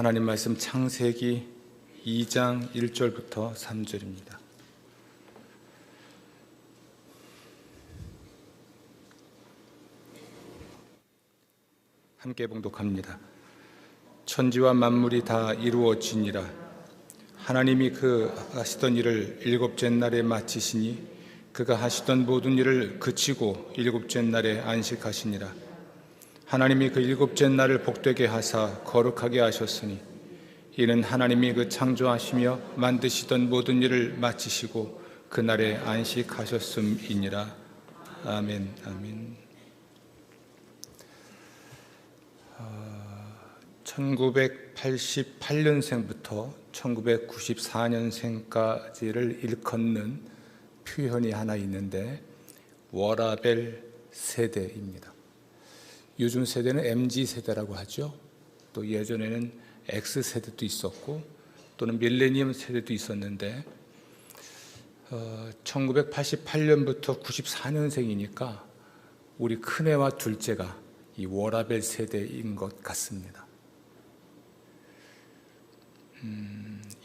하나님 말씀 창세기 2장 1절부터 3절입니다. 함께 봉독합니다. 천지와 만물이 다 이루어지니라. 하나님이 그 하시던 일을 일곱째 날에 마치시니 그가 하시던 모든 일을 그치고 일곱째 날에 안식하시니라. 하나님이 그 일곱째 날을 복되게 하사 거룩하게 하셨으니 이는 하나님이 그 창조하시며 만드시던 모든 일을 마치시고 그날에 안식하셨음이니라. 아멘. 아멘. 1988년생부터 1994년생까지를 일컫는 표현이 하나 있는데 워라벨 세대입니다. 요즘 세대는 MZ세대라고 하죠. 또 예전에는 X세대도 있었고 또는 밀레니엄 세대도 있었는데 1988년부터 94년생이니까 우리 큰애와 둘째가 이 워라벨 세대인 것 같습니다.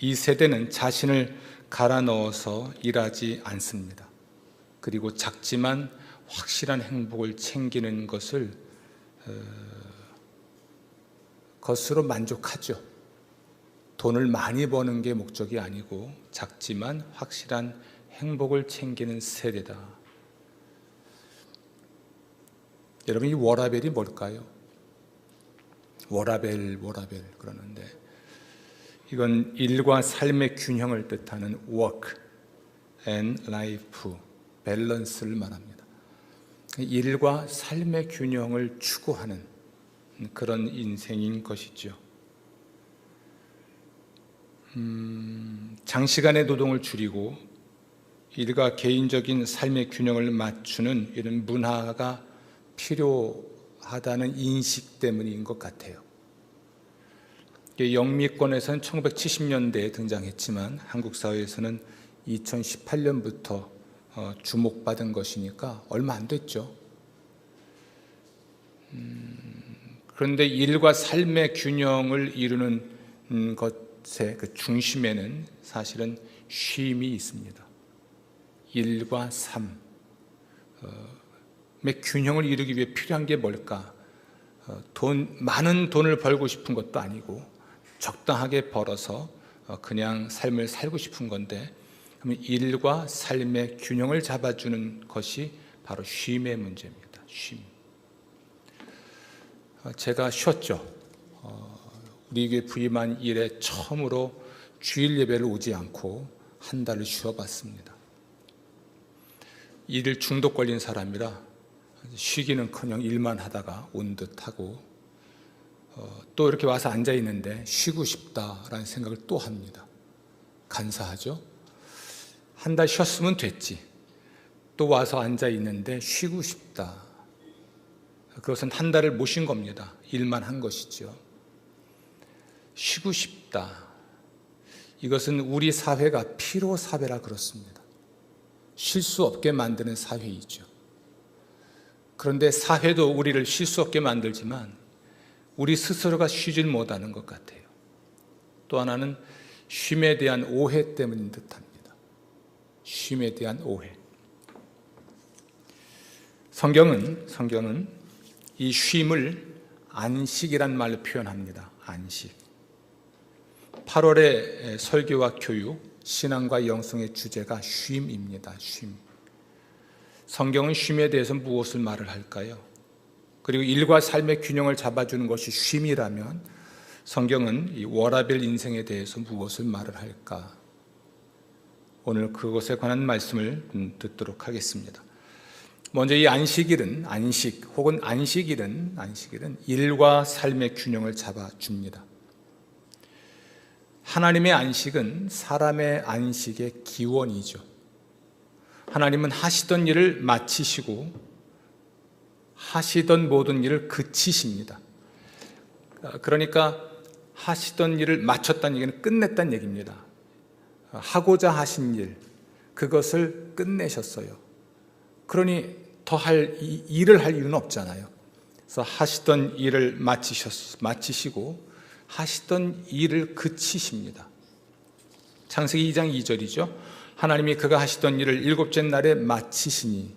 이 세대는 자신을 갈아 넣어서 일하지 않습니다. 그리고 작지만 확실한 행복을 챙기는 것으로 만족하죠. 돈을 많이 버는 게 목적이 아니고 작지만 확실한 행복을 챙기는 세대다. 여러분, 이 워라벨이 뭘까요? 워라벨 그러는데 이건 일과 삶의 균형을 뜻하는 work and life, 밸런스를 말합니다. 일과 삶의 균형을 추구하는 그런 인생인 것이죠. 장시간의 노동을 줄이고 일과 개인적인 삶의 균형을 맞추는 이런 문화가 필요하다는 인식 때문인 것 같아요. 영미권에서는 1970년대에 등장했지만 한국 사회에서는 2018년부터 주목받은 것이니까 얼마 안 됐죠. 그런데 일과 삶의 균형을 이루는 것의 그 중심에는 사실은 쉼이 있습니다. 일과 삶의 균형을 이루기 위해 필요한 게 뭘까? 많은 돈을 벌고 싶은 것도 아니고 적당하게 벌어서 그냥 삶을 살고 싶은 건데, 그러면 일과 삶의 균형을 잡아주는 것이 바로 쉼의 문제입니다. 쉼. 제가 쉬었죠. 우리 교회 부임한 이래 처음으로 주일 예배를 오지 않고 한 달을 쉬어봤습니다. 일 중독 걸린 사람이라 쉬기는커녕 일만 하다가 온 듯하고 또 이렇게 와서 앉아 있는데 쉬고 싶다라는 생각을 또 합니다. 간사하죠. 한 달 쉬었으면 됐지. 또 와서 앉아 있는데 쉬고 싶다. 그것은 한 달을 못 쉰 겁니다. 일만 한 것이죠. 쉬고 싶다. 이것은 우리 사회가 피로 사회라 그렇습니다. 쉴 수 없게 만드는 사회이죠. 그런데 사회도 우리를 쉴 수 없게 만들지만 우리 스스로가 쉬질 못하는 것 같아요. 또 하나는 쉼에 대한 오해 때문인 듯합니다. 쉼에 대한 오해. 성경은 이 쉼을 안식이란 말로 표현합니다. 안식. 8월의 설교와 교육, 신앙과 영성의 주제가 쉼입니다. 쉼. 성경은 쉼에 대해서 무엇을 말을 할까요? 그리고 일과 삶의 균형을 잡아주는 것이 쉼이라면 성경은 이 워라벨 인생에 대해서 무엇을 말을 할까? 오늘 그것에 관한 말씀을 듣도록 하겠습니다. 먼저 이 안식일은 일과 삶의 균형을 잡아줍니다. 하나님의 안식은 사람의 안식의 기원이죠. 하나님은 하시던 일을 마치시고 하시던 모든 일을 그치십니다. 그러니까 하시던 일을 마쳤다는 얘기는 끝냈다는 얘기입니다. 하고자 하신 일, 그것을 끝내셨어요. 그러니 더 일을 할 이유는 없잖아요. 그래서 하시던 일을 마치시고 하시던 일을 그치십니다. 창세기 2장 2절이죠. 하나님이 그가 하시던 일을 일곱째 날에 마치시니,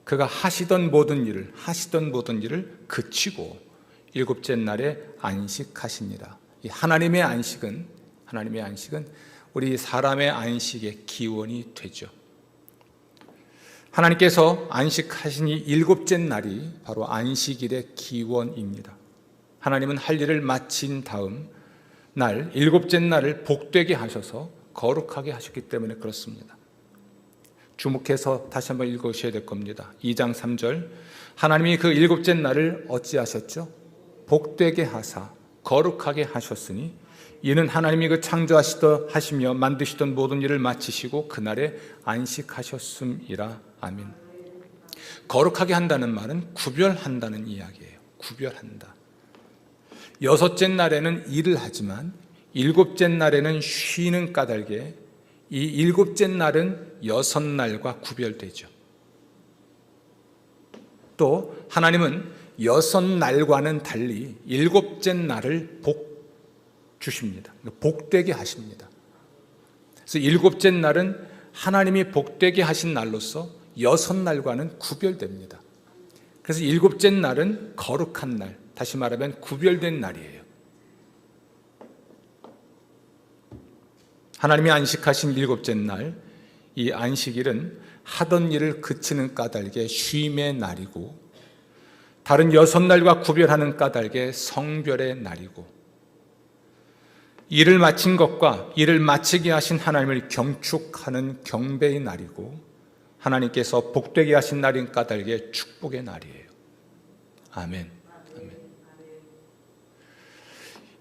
그가 하시던 모든 일을 그치고 일곱째 날에 안식하시니라. 이 하나님의 안식은 우리 사람의 안식의 기원이 되죠. 하나님께서 안식하시니 일곱째 날이 바로 안식일의 기원입니다. 하나님은 할 일을 마친 다음 날 일곱째 날을 복되게 하셔서 거룩하게 하셨기 때문에 그렇습니다. 주목해서 다시 한번 읽으셔야 될 겁니다. 2장 3절, 하나님이 그 일곱째 날을 어찌하셨죠? 복되게 하사 거룩하게 하셨으니 이는 하나님이 그 창조하시며 만드시던 모든 일을 마치시고 그날에 안식하셨음이라. 아멘. 거룩하게 한다는 말은 구별한다는 이야기예요. 구별한다. 여섯째 날에는 일을 하지만 일곱째 날에는 쉬는 까닭에 이 일곱째 날은 여섯 날과 구별되죠. 또 하나님은 여섯 날과는 달리 일곱째 날을 복 주십니다. 복되게 하십니다. 그래서 일곱째 날은 하나님이 복되게 하신 날로서 여섯 날과는 구별됩니다. 그래서 일곱째 날은 거룩한 날, 다시 말하면 구별된 날이에요. 하나님이 안식하신 일곱째 날, 이 안식일은 하던 일을 그치는 까닭에 쉼의 날이고, 다른 여섯 날과 구별하는 까닭에 성별의 날이고, 일을 마친 것과 일을 마치게 하신 하나님을 경축하는 경배의 날이고, 하나님께서 복되게 하신 날인 까닭에 축복의 날이에요. 아멘. 아멘.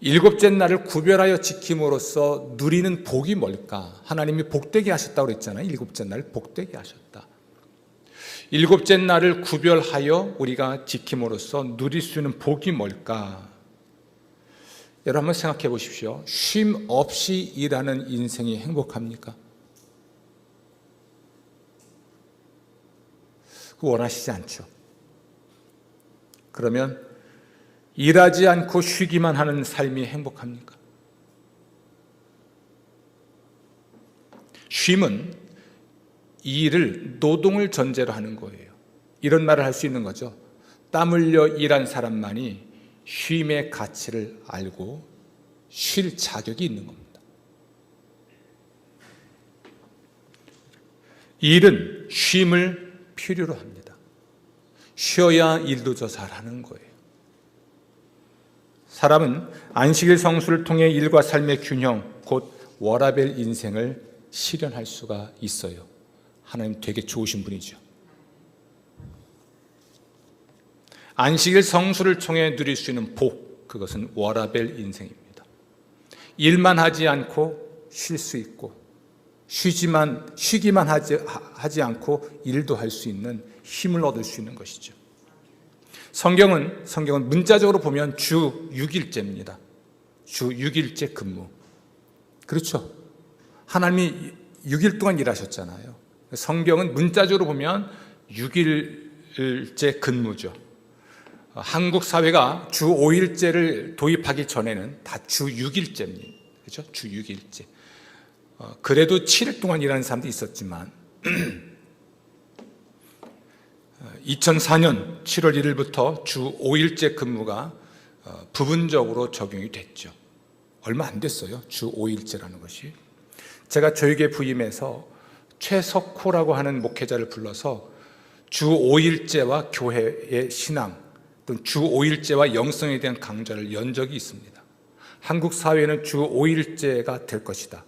일곱째 날을 구별하여 지킴으로써 누리는 복이 뭘까? 하나님이 복되게 하셨다고 그랬잖아요. 일곱째 날 복되게 하셨다. 일곱째 날을 구별하여 우리가 지킴으로써 누릴 수 있는 복이 뭘까? 여러분 한번 생각해 보십시오. 쉼 없이 일하는 인생이 행복합니까? 그거 원하시지 않죠. 그러면 일하지 않고 쉬기만 하는 삶이 행복합니까? 쉼은 노동을 전제로 하는 거예요. 이런 말을 할 수 있는 거죠. 땀 흘려 일한 사람만이 쉼의 가치를 알고 쉴 자격이 있는 겁니다. 일은 쉼을 필요로 합니다. 쉬어야 일도 더 잘하는 거예요. 사람은 안식일 성수를 통해 일과 삶의 균형, 곧 워라밸 인생을 실현할 수가 있어요. 하나님 되게 좋으신 분이죠. 안식일 성수를 통해 누릴 수 있는 복, 그것은 워라밸 인생입니다. 일만 하지 않고 쉴 수 있고, 쉬기만 하지 않고 일도 할 수 있는 힘을 얻을 수 있는 것이죠. 성경은 문자적으로 보면 주 6일째입니다. 주 6일째 근무. 그렇죠. 하나님이 6일 동안 일하셨잖아요. 성경은 문자적으로 보면 6일째 근무죠. 한국 사회가 주 5일째를 도입하기 전에는 다 주 6일째입니다. 그렇죠? 주 6일째. 그래도 7일 동안 일하는 사람도 있었지만 2004년 7월 1일부터 주 5일째 근무가 부분적으로 적용이 됐죠. 얼마 안 됐어요. 주 5일째라는 것이. 제가 교육에 부임해서 최석호라고 하는 목회자를 불러서 주 5일째와 교회의 신앙, 또는 주 5일째와 영성에 대한 강좌를 연 적이 있습니다. 한국 사회는 주 5일째가 될 것이다.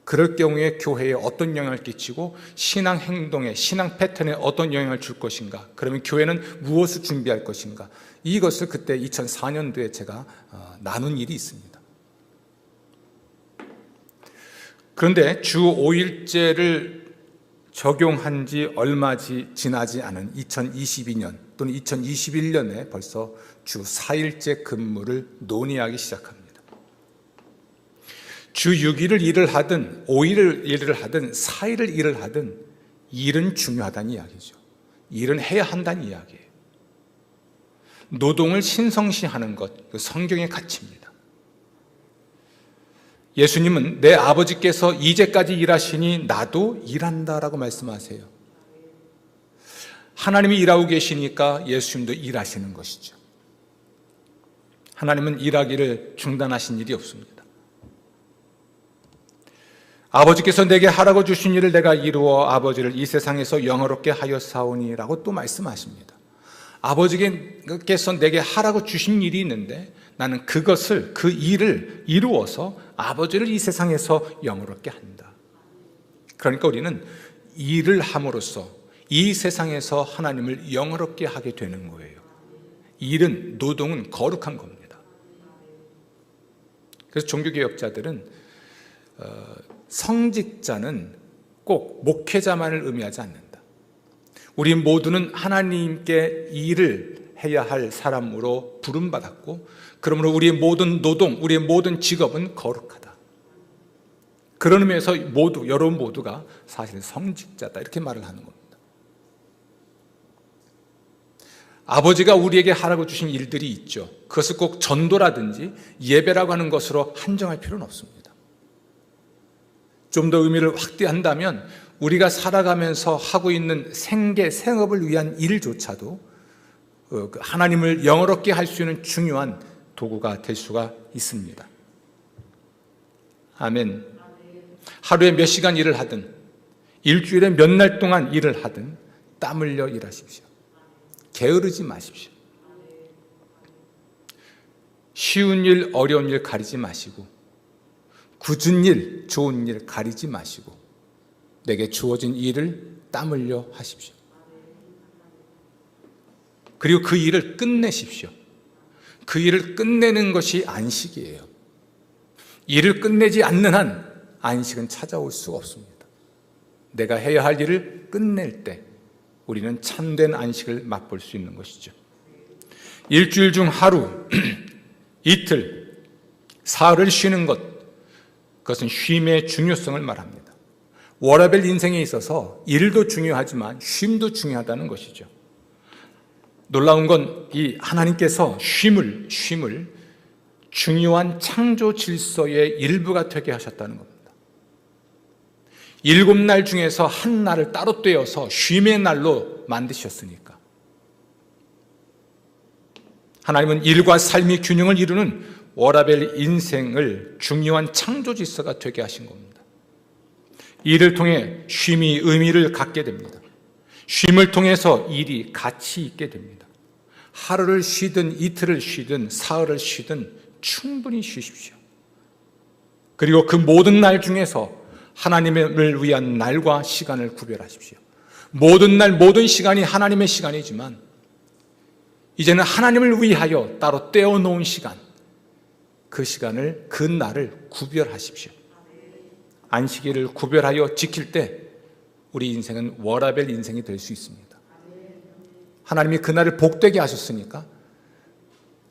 그럴 경우에 교회에 어떤 영향을 끼치고 신앙 행동에, 신앙 패턴에 어떤 영향을 줄 것인가, 그러면 교회는 무엇을 준비할 것인가, 이것을 그때 2004년도에 제가 나눈 일이 있습니다. 그런데 주 5일째를 적용한 지 얼마 지나지 않은 2022년 또는 2021년에 벌써 주 4일째 근무를 논의하기 시작합니다. 주 6일을 일을 하든 5일을 일을 하든 4일을 일을 하든 일은 중요하다는 이야기죠. 일은 해야 한다는 이야기예요. 노동을 신성시하는 것, 그 성경의 가치입니다. 예수님은 내 아버지께서 이제까지 일하시니 나도 일한다라고 말씀하세요. 하나님이 일하고 계시니까 예수님도 일하시는 것이죠. 하나님은 일하기를 중단하신 일이 없습니다. 아버지께서 내게 하라고 주신 일을 내가 이루어 아버지를 이 세상에서 영화롭게 하였사오니라고 또 말씀하십니다. 아버지께서 내게 하라고 주신 일이 있는데 나는 그 일을 이루어서 아버지를 이 세상에서 영화롭게 한다. 그러니까 우리는 일을 함으로써 이 세상에서 하나님을 영화롭게 하게 되는 거예요. 일은, 노동은 거룩한 겁니다. 그래서 종교개혁자들은 성직자는 꼭 목회자만을 의미하지 않는다. 우리 모두는 하나님께 일을 해야 할 사람으로 부름받았고, 그러므로 우리의 모든 노동, 우리의 모든 직업은 거룩하다. 그런 의미에서 여러분 모두가 사실 성직자다, 이렇게 말을 하는 겁니다. 아버지가 우리에게 하라고 주신 일들이 있죠. 그것을 꼭 전도라든지 예배라고 하는 것으로 한정할 필요는 없습니다. 좀 더 의미를 확대한다면 우리가 살아가면서 하고 있는 생업을 위한 일조차도 하나님을 영화롭게 할 수 있는 중요한 도구가 될 수가 있습니다. 아멘. 하루에 몇 시간 일을 하든 일주일에 몇 날 동안 일을 하든 땀 흘려 일하십시오. 게으르지 마십시오. 쉬운 일, 어려운 일 가리지 마시고, 굳은 일, 좋은 일 가리지 마시고, 내게 주어진 일을 땀 흘려 하십시오. 그리고 그 일을 끝내십시오. 그 일을 끝내는 것이 안식이에요. 일을 끝내지 않는 한 안식은 찾아올 수가 없습니다. 내가 해야 할 일을 끝낼 때 우리는 참된 안식을 맛볼 수 있는 것이죠. 일주일 중 하루, 이틀, 사흘을 쉬는 것, 그것은 쉼의 중요성을 말합니다. 워라밸 인생에 있어서 일도 중요하지만 쉼도 중요하다는 것이죠. 놀라운 건 이 하나님께서 쉼을 중요한 창조 질서의 일부가 되게 하셨다는 겁니다. 7날 중에서 한 날을 따로 떼어서 쉼의 날로 만드셨으니까. 하나님은 일과 삶의 균형을 이루는 워라밸 인생을 중요한 창조 질서가 되게 하신 겁니다. 일을 통해 쉼이 의미를 갖게 됩니다. 쉼을 통해서 일이 가치 있게 됩니다. 하루를 쉬든 이틀을 쉬든 사흘을 쉬든 충분히 쉬십시오. 그리고 그 모든 날 중에서 하나님을 위한 날과 시간을 구별하십시오. 모든 날 모든 시간이 하나님의 시간이지만 이제는 하나님을 위하여 따로 떼어놓은 시간, 그 시간을, 그 날을 구별하십시오. 안식일을 구별하여 지킬 때 우리 인생은 워라밸 인생이 될 수 있습니다. 하나님이 그날을 복되게 하셨으니까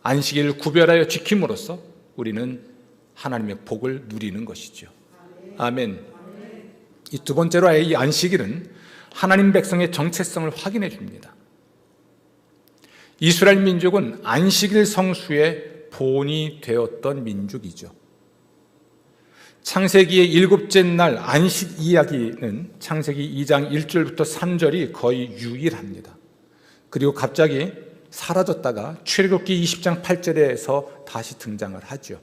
안식일을 구별하여 지킴으로써 우리는 하나님의 복을 누리는 것이죠. 아멘. 이 두 번째로 이 안식일은 하나님 백성의 정체성을 확인해 줍니다. 이스라엘 민족은 안식일 성수의 본이 되었던 민족이죠. 창세기의 7째 날 안식 이야기는 창세기 2장 1절부터 3절이 거의 유일합니다. 그리고 갑자기 사라졌다가 출애굽기 20장 8절에서 다시 등장을 하죠.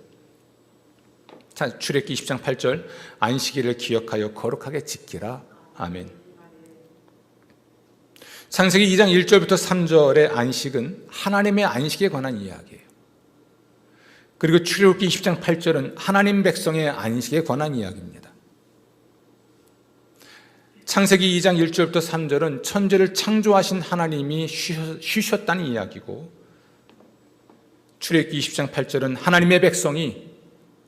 출애굽기 20장 8절, 안식일을 기억하여 거룩하게 지키라. 아멘. 창세기 2장 1절부터 3절의 안식은 하나님의 안식에 관한 이야기예요. 그리고 출애굽기 20장 8절은 하나님 백성의 안식에 관한 이야기입니다. 창세기 2장 1절부터 3절은 천지를 창조하신 하나님이 쉬셨다는 이야기고, 출애굽기 20장 8절은 하나님의 백성이,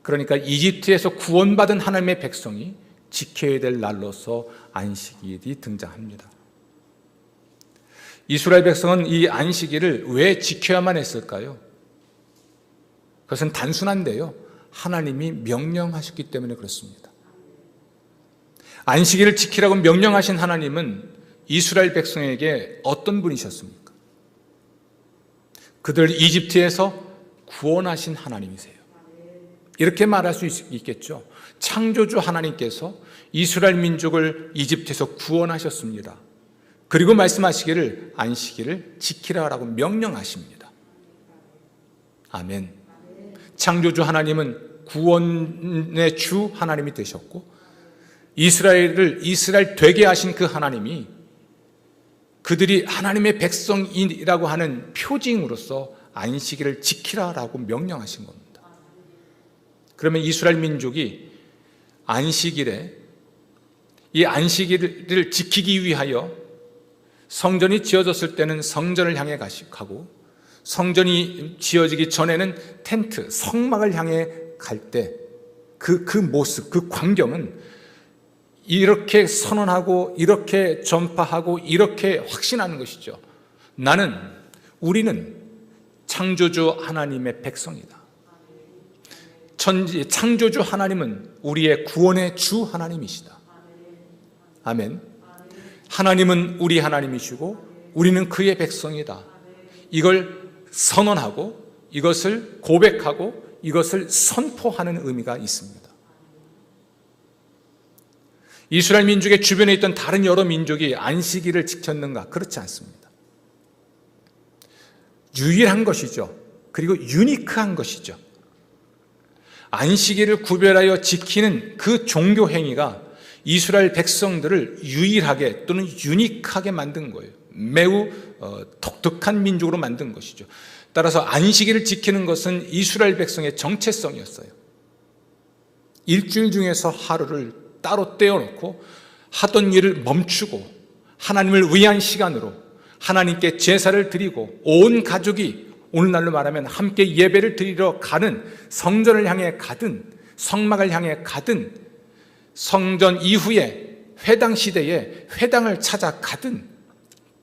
그러니까 이집트에서 구원받은 하나님의 백성이 지켜야 될 날로서 안식일이 등장합니다. 이스라엘 백성은 이 안식일을 왜 지켜야만 했을까요? 그것은 단순한데요, 하나님이 명령하셨기 때문에 그렇습니다. 안식일을 지키라고 명령하신 하나님은 이스라엘 백성에게 어떤 분이셨습니까? 그들 이집트에서 구원하신 하나님이세요. 이렇게 말할 수 있겠죠. 창조주 하나님께서 이스라엘 민족을 이집트에서 구원하셨습니다. 그리고 말씀하시기를 안식일을 지키라라고 명령하십니다. 아멘. 창조주 하나님은 구원의 주 하나님이 되셨고, 이스라엘 되게 하신 그 하나님이 그들이 하나님의 백성이라고 하는 표징으로서 안식일을 지키라라고 명령하신 겁니다. 그러면 이스라엘 민족이 안식일에 이 안식일을 지키기 위하여 성전이 지어졌을 때는 성전을 향해 가고, 성전이 지어지기 전에는 텐트, 성막을 향해 갈 때 그 모습, 그 광경은 이렇게 선언하고 이렇게 전파하고 이렇게 확신하는 것이죠. 우리는 창조주 하나님의 백성이다. 창조주 하나님은 우리의 구원의 주 하나님이시다. 아멘. 하나님은 우리 하나님이시고 우리는 그의 백성이다. 이걸 선언하고 이것을 고백하고 이것을 선포하는 의미가 있습니다. 이스라엘 민족의 주변에 있던 다른 여러 민족이 안식일을 지켰는가? 그렇지 않습니다. 유일한 것이죠. 그리고 유니크한 것이죠. 안식일을 구별하여 지키는 그 종교 행위가 이스라엘 백성들을 유일하게 또는 유니크하게 만든 거예요. 매우 독특한 민족으로 만든 것이죠. 따라서 안식일을 지키는 것은 이스라엘 백성의 정체성이었어요. 일주일 중에서 하루를 따로 떼어놓고 하던 일을 멈추고 하나님을 위한 시간으로 하나님께 제사를 드리고 온 가족이 오늘날로 말하면 함께 예배를 드리러 가는, 성전을 향해 가든 성막을 향해 가든 성전 이후에 회당 시대에 회당을 찾아 가든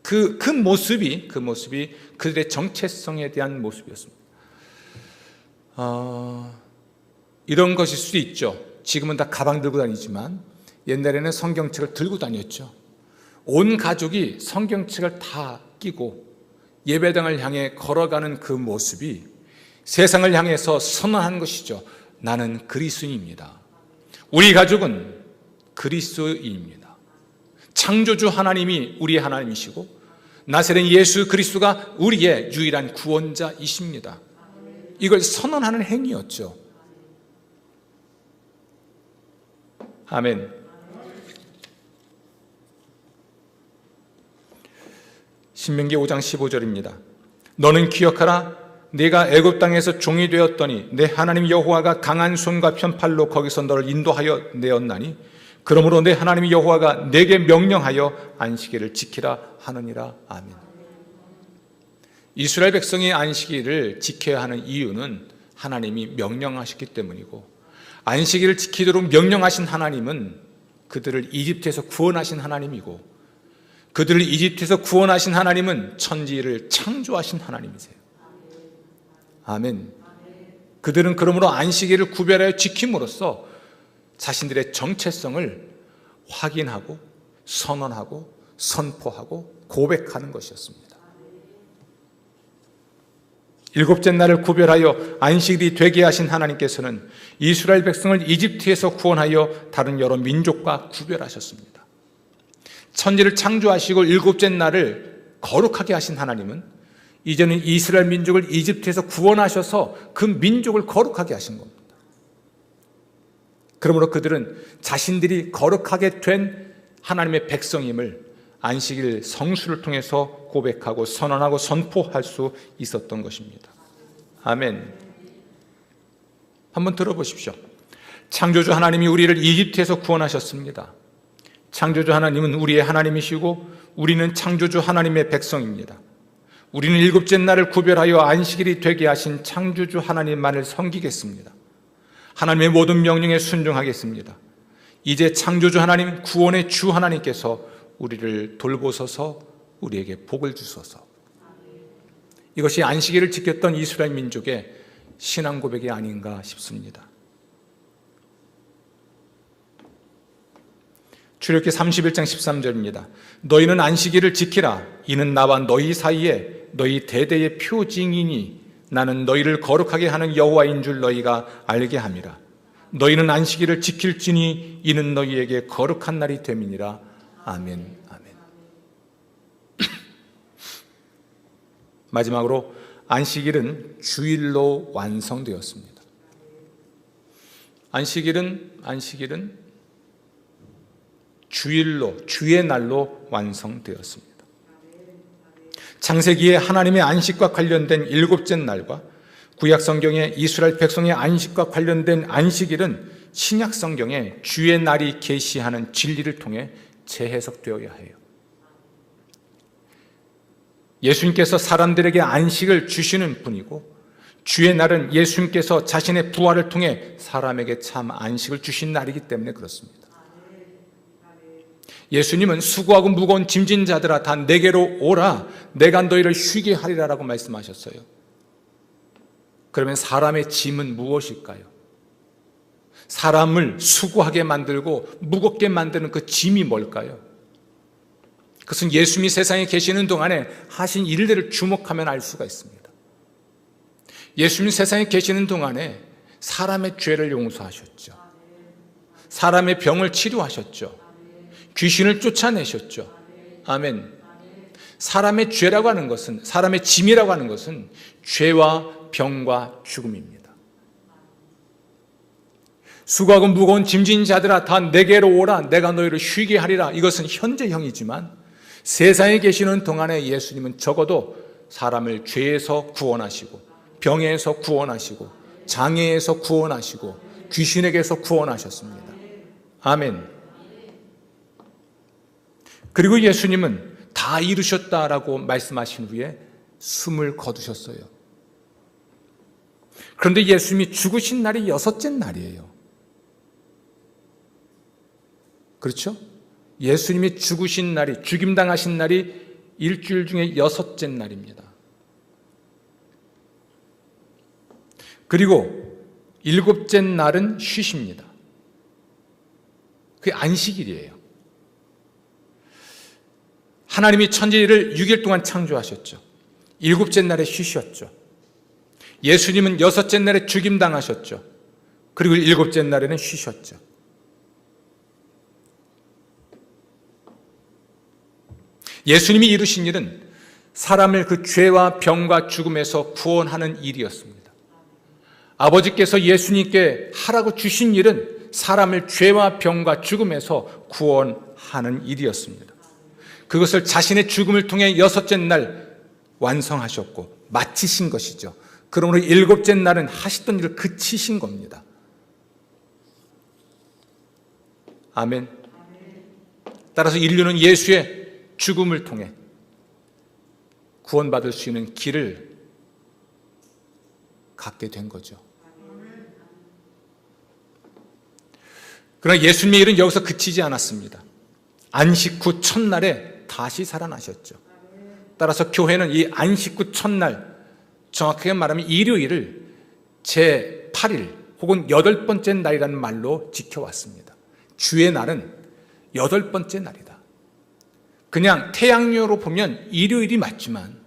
그 모습이 그들의 정체성에 대한 모습이었습니다. 이런 것일 수도 있죠. 지금은 다 가방 들고 다니지만 옛날에는 성경책을 들고 다녔죠. 온 가족이 성경책을 다 끼고 예배당을 향해 걸어가는 그 모습이 세상을 향해서 선언하는 것이죠. 나는 그리스도인입니다. 우리 가족은 그리스도인입니다. 창조주 하나님이 우리의 하나님이시고 나사렛 예수 그리스도가 우리의 유일한 구원자이십니다. 이걸 선언하는 행위였죠. 아멘. 신명기 5장 15절입니다. 너는 기억하라. 네가 애굽 땅에서 종이 되었더니 내 하나님 여호와가 강한 손과 편팔로 거기서 너를 인도하여 내었나니 그러므로 내 하나님 여호와가 내게 명령하여 안식일을 지키라 하느니라. 아멘. 이스라엘 백성이 안식일을 지켜야 하는 이유는 하나님이 명령하셨기 때문이고, 안식일을 지키도록 명령하신 하나님은 그들을 이집트에서 구원하신 하나님이고, 그들을 이집트에서 구원하신 하나님은 천지를 창조하신 하나님이세요. 아멘. 그들은 그러므로 안식일을 구별하여 지킴으로써 자신들의 정체성을 확인하고 선언하고 선포하고 고백하는 것이었습니다. 일곱째 날을 구별하여 안식일이 되게 하신 하나님께서는 이스라엘 백성을 이집트에서 구원하여 다른 여러 민족과 구별하셨습니다. 천지를 창조하시고 일곱째 날을 거룩하게 하신 하나님은 이제는 이스라엘 민족을 이집트에서 구원하셔서 그 민족을 거룩하게 하신 겁니다. 그러므로 그들은 자신들이 거룩하게 된 하나님의 백성임을 안식일 성수를 통해서 고백하고 선언하고 선포할 수 있었던 것입니다. 아멘. 한번 들어보십시오. 창조주 하나님이 우리를 이집트에서 구원하셨습니다. 창조주 하나님은 우리의 하나님이시고 우리는 창조주 하나님의 백성입니다. 우리는 일곱째 날을 구별하여 안식일이 되게 하신 창조주 하나님만을 섬기겠습니다. 하나님의 모든 명령에 순종하겠습니다. 이제 창조주 하나님, 구원의 주 하나님께서 우리를 돌보소서, 우리에게 복을 주소서. 이것이 안식일을 지켰던 이스라엘 민족의 신앙 고백이 아닌가 싶습니다. 출애굽기 31장 13절입니다. 너희는 안식일을 지키라. 이는 나와 너희 사이에 너희 대대의 표징이니 나는 너희를 거룩하게 하는 여호와인 줄 너희가 알게 함이라. 너희는 안식일을 지킬지니 이는 너희에게 거룩한 날이 됨이니라. 아멘. 아멘. 마지막으로 안식일은 주일로 완성되었습니다. 안식일은 주일로, 주의 날로 완성되었습니다. 창세기에 하나님의 안식과 관련된 일곱째 날과 구약 성경의 이스라엘 백성의 안식과 관련된 안식일은 신약 성경에 주의 날이 계시하는 진리를 통해 재해석되어야 해요. 예수님께서 사람들에게 안식을 주시는 분이고, 주의 날은 예수님께서 자신의 부활을 통해 사람에게 참 안식을 주신 날이기 때문에 그렇습니다. 예수님은 수고하고 무거운 짐진 자들아 다 내게로 오라, 내가 너희를 쉬게 하리라라고 말씀하셨어요. 그러면 사람의 짐은 무엇일까요? 사람을 수고하게 만들고 무겁게 만드는 그 짐이 뭘까요? 그것은 예수님이 세상에 계시는 동안에 하신 일들을 주목하면 알 수가 있습니다. 예수님이 세상에 계시는 동안에 사람의 죄를 용서하셨죠. 사람의 병을 치료하셨죠. 귀신을 쫓아내셨죠. 아멘. 사람의 죄라고 하는 것은, 사람의 짐이라고 하는 것은 죄와 병과 죽음입니다. 수고하고 무거운 짐진 자들아 다 내게로 오라, 내가 너희를 쉬게 하리라. 이것은 현재형이지만 세상에 계시는 동안에 예수님은 적어도 사람을 죄에서 구원하시고, 병에서 구원하시고, 장애에서 구원하시고, 귀신에게서 구원하셨습니다. 아멘. 그리고 예수님은 다 이루셨다라고 말씀하신 후에 숨을 거두셨어요. 그런데 예수님이 죽으신 날이 여섯째 날이에요. 그렇죠? 예수님이 죽으신 날이, 죽임당하신 날이 일주일 중에 여섯째 날입니다. 그리고 일곱째 날은 쉬십니다. 그게 안식일이에요. 하나님이 천지를 6일 동안 창조하셨죠. 일곱째 날에 쉬셨죠. 예수님은 여섯째 날에 죽임당하셨죠. 그리고 일곱째 날에는 쉬셨죠. 예수님이 이루신 일은 사람을 그 죄와 병과 죽음에서 구원하는 일이었습니다. 아버지께서 예수님께 하라고 주신 일은 사람을 죄와 병과 죽음에서 구원하는 일이었습니다. 그것을 자신의 죽음을 통해 여섯째 날 완성하셨고 마치신 것이죠. 그러므로 일곱째 날은 하시던 일을 그치신 겁니다. 아멘. 따라서 인류는 예수의 죽음을 통해 구원받을 수 있는 길을 갖게 된 거죠. 그러나 예수님의 일은 여기서 그치지 않았습니다. 안식 후 첫날에 다시 살아나셨죠. 따라서 교회는 이 안식 후 첫날, 정확하게 말하면 일요일을 제8일 혹은 8번째 날이라는 말로 지켜왔습니다. 주의 날은 8번째 날이다. 그냥 태양열로 보면 일요일이 맞지만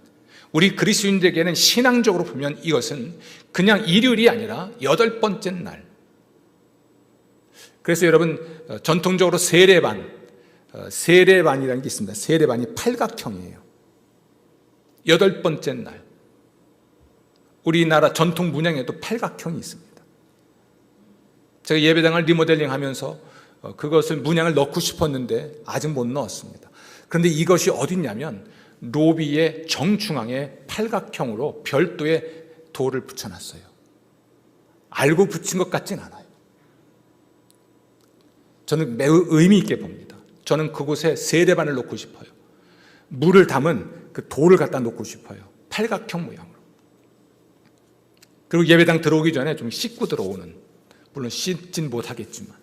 우리 그리스도인들에게는 신앙적으로 보면 이것은 그냥 일요일이 아니라 8번째 날. 그래서 여러분 전통적으로 세례반이라는 게 있습니다. 세례반이 팔각형이에요. 8번째 날. 우리나라 전통 문양에도 팔각형이 있습니다. 제가 예배당을 리모델링하면서 그것을 문양을 넣고 싶었는데 아직 못 넣었습니다. 그런데 이것이 어딨냐면 로비의 정중앙에 팔각형으로 별도의 돌을 붙여놨어요. 알고 붙인 것 같진 않아요. 저는 매우 의미 있게 봅니다. 저는 그곳에 세례반을 놓고 싶어요. 물을 담은 그 돌을 갖다 놓고 싶어요. 팔각형 모양으로. 그리고 예배당 들어오기 전에 좀 씻고 들어오는, 물론 씻진 못하겠지만.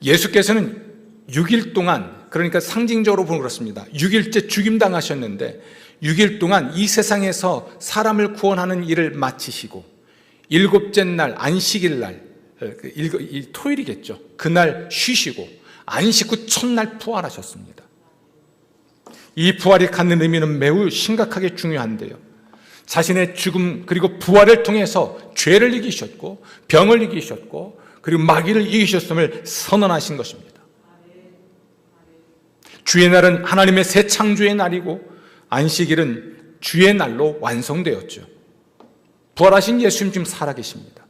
예수께서는 6일 동안, 그러니까 상징적으로 보면 그렇습니다. 6일째 죽임당하셨는데 6일 동안 이 세상에서 사람을 구원하는 일을 마치시고 7째 날 안식일 날, 토요일이겠죠. 그날 쉬시고 안식 후 첫날 부활하셨습니다. 이 부활이 갖는 의미는 매우 심각하게 중요한데요. 자신의 죽음 그리고 부활을 통해서 죄를 이기셨고 병을 이기셨고 그리고 마귀를 이기셨음을 선언하신 것입니다. 주의 날은 하나님의 새 창조의 날이고 안식일은 주의 날로 완성되었죠. 부활하신 예수님 지금 살아계십니다.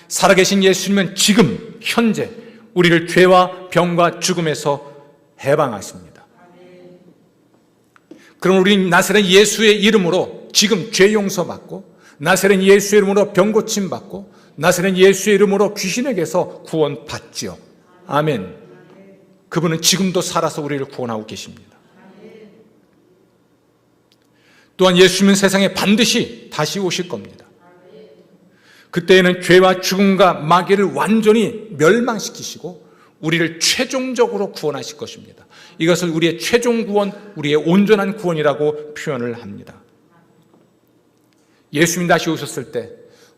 살아계신 예수님은 지금 현재 우리를 죄와 병과 죽음에서 해방하십니다. 그럼 우리는 나사렛 예수의 이름으로 지금 죄 용서받고 나사렛 예수의 이름으로 병 고침 받고 나사렛 예수의 이름으로 귀신에게서 구원 받지요. 아멘. 그분은 지금도 살아서 우리를 구원하고 계십니다. 또한 예수님은 세상에 반드시 다시 오실 겁니다. 그때에는 죄와 죽음과 마귀를 완전히 멸망시키시고 우리를 최종적으로 구원하실 것입니다. 이것을 우리의 최종 구원, 우리의 온전한 구원이라고 표현을 합니다. 예수님 다시 오셨을 때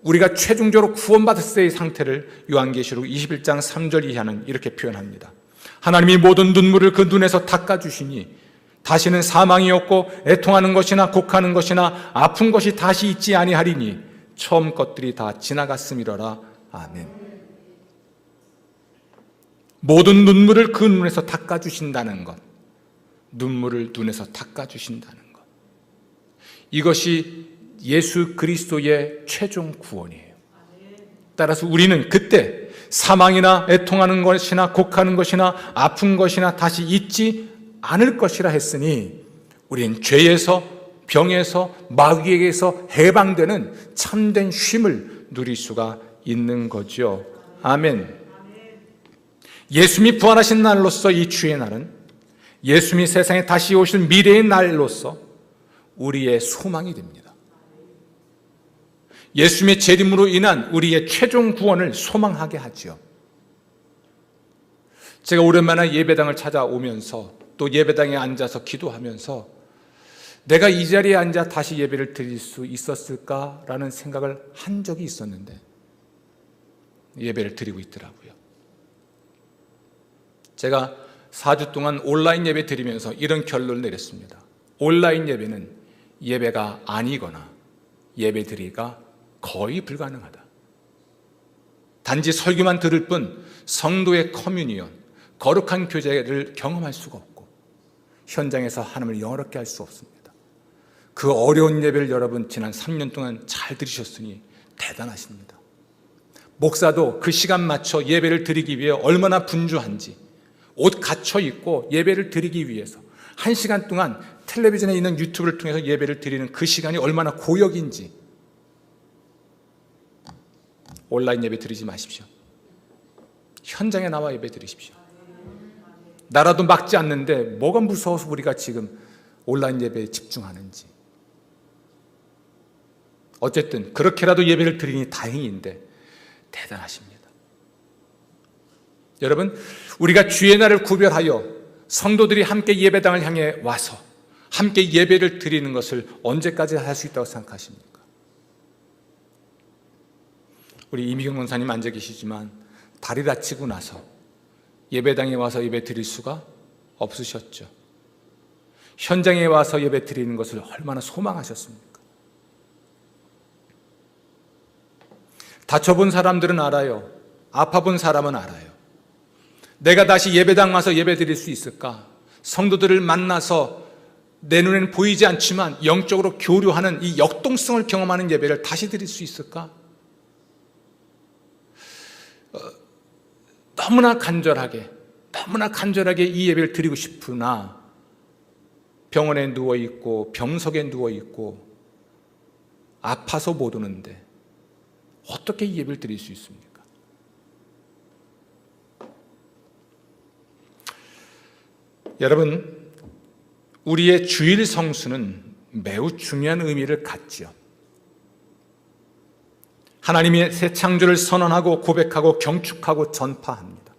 우리가 최종적으로 구원받았을 때의 상태를 요한계시록 21장 3절 이하는 이렇게 표현합니다. 하나님이 모든 눈물을 그 눈에서 닦아주시니 다시는 사망이 없고 애통하는 것이나 곡하는 것이나 아픈 것이 다시 있지 아니하리니 처음 것들이 다 지나갔음이로라. 아멘. 모든 눈물을 그 눈에서 닦아주신다는 것, 눈물을 눈에서 닦아주신다는 것, 이것이 예수 그리스도의 최종 구원이에요. 따라서 우리는 그때 사망이나 애통하는 것이나 곡하는 것이나 아픈 것이나 다시 있지 않을 것이라 했으니 우리는 죄에서 병에서 마귀에게서 해방되는 참된 쉼을 누릴 수가 있는 거죠. 아멘. 예수님이 부활하신 날로서 이 주의 날은 예수님이 세상에 다시 오실 미래의 날로서 우리의 소망이 됩니다. 예수님의 재림으로 인한 우리의 최종 구원을 소망하게 하죠. 제가 오랜만에 예배당을 찾아오면서 또 예배당에 앉아서 기도하면서 내가 이 자리에 앉아 다시 예배를 드릴 수 있었을까라는 생각을 한 적이 있었는데 예배를 드리고 있더라고요. 제가 4주 동안 온라인 예배 드리면서 이런 결론을 내렸습니다. 온라인 예배는 예배가 아니거나 예배 드리기가 거의 불가능하다. 단지 설교만 들을 뿐 성도의 커뮤니언, 거룩한 교제를 경험할 수가 없고 현장에서 하나님을 영화롭게 할 수 없습니다. 그 어려운 예배를 여러분 지난 3년 동안 잘 들으셨으니 대단하십니다. 목사도 그 시간 맞춰 예배를 드리기 위해 얼마나 분주한지 옷 갖춰 입고 예배를 드리기 위해서 1시간 동안 텔레비전에 있는 유튜브를 통해서 예배를 드리는 그 시간이 얼마나 고역인지 온라인 예배 드리지 마십시오. 현장에 나와 예배 드리십시오. 나라도 막지 않는데 뭐가 무서워서 우리가 지금 온라인 예배에 집중하는지. 어쨌든 그렇게라도 예배를 드리니 다행인데 대단하십니다. 여러분, 우리가 주의 날을 구별하여 성도들이 함께 예배당을 향해 와서 함께 예배를 드리는 것을 언제까지 할 수 있다고 생각하십니까? 우리 이미경 권사님 앉아 계시지만 다리 다치고 나서 예배당에 와서 예배 드릴 수가 없으셨죠. 현장에 와서 예배 드리는 것을 얼마나 소망하셨습니까? 다쳐본 사람들은 알아요. 아파본 사람은 알아요. 내가 다시 예배당 와서 예배 드릴 수 있을까? 성도들을 만나서 내 눈에는 보이지 않지만 영적으로 교류하는 이 역동성을 경험하는 예배를 다시 드릴 수 있을까? 너무나 간절하게 이 예배를 드리고 싶으나 병원에 누워있고 병석에 누워있고 아파서 못 오는데 어떻게 이 예배를 드릴 수 있습니까? 여러분, 우리의 주일 성수는 매우 중요한 의미를 갖지요. 하나님의 새 창조를 선언하고 고백하고 경축하고 전파합니다.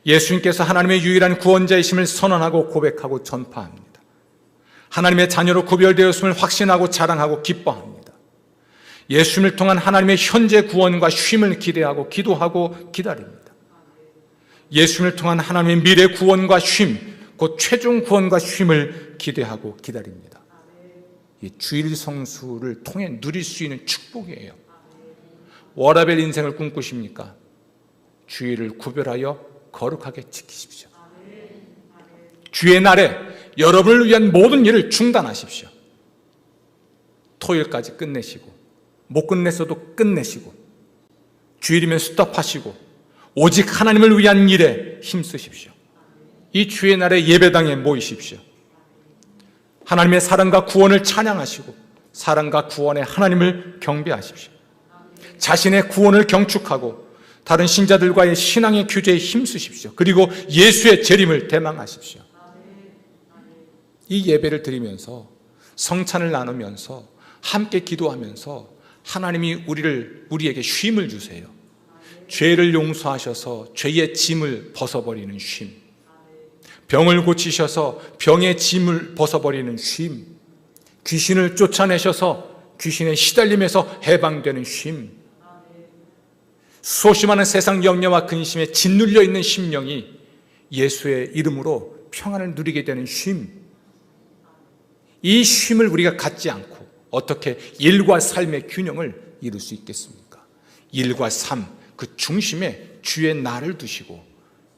예수님께서 하나님의 유일한 구원자이심을 선언하고 고백하고 전파합니다. 하나님의 자녀로 구별되었음을 확신하고 자랑하고 기뻐합니다. 예수님을 통한 하나님의 현재 구원과 쉼을 기대하고 기도하고 기다립니다. 예수님을 통한 하나님의 미래 구원과 쉼, 곧 최종 구원과 쉼을 기대하고 기다립니다. 이 주일 성수를 통해 누릴 수 있는 축복이에요. 워라벨 인생을 꿈꾸십니까? 주일을 구별하여 거룩하게 지키십시오. 주의 날에 여러분을 위한 모든 일을 중단하십시오. 토요일까지 끝내시고, 못 끝냈어도 끝내시고, 주일이면 스톱하시고 오직 하나님을 위한 일에 힘쓰십시오. 이 주의 날에 예배당에 모이십시오. 하나님의 사랑과 구원을 찬양하시고 사랑과 구원의 하나님을 경배하십시오. 자신의 구원을 경축하고 다른 신자들과의 신앙의 규제에 힘쓰십시오. 그리고 예수의 재림을 대망하십시오. 이 예배를 드리면서, 성찬을 나누면서, 함께 기도하면서 하나님이 우리에게 쉼을 주세요. 죄를 용서하셔서 죄의 짐을 벗어버리는 쉼, 병을 고치셔서 병의 짐을 벗어버리는 쉼, 귀신을 쫓아내셔서 귀신의 시달림에서 해방되는 쉼, 수없이 세상 염려와 근심에 짓눌려 있는 심령이 예수의 이름으로 평안을 누리게 되는 쉼, 이 쉼을 우리가 갖지 않고 어떻게 일과 삶의 균형을 이룰 수 있겠습니까? 일과 삶, 그 중심에 주의 날을 두시고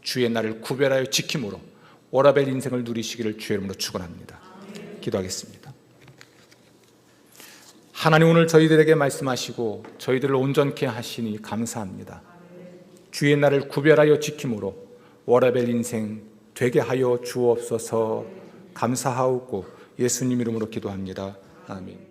주의 날을 구별하여 지킴으로 워라벨 인생을 누리시기를 주의 이름으로 축원합니다. 기도하겠습니다. 하나님, 오늘 저희들에게 말씀하시고 저희들을 온전케 하시니 감사합니다. 주의 날을 구별하여 지킴으로 워라벨 인생 되게 하여 주옵소서. 감사하옵고 예수님 이름으로 기도합니다. 아멘.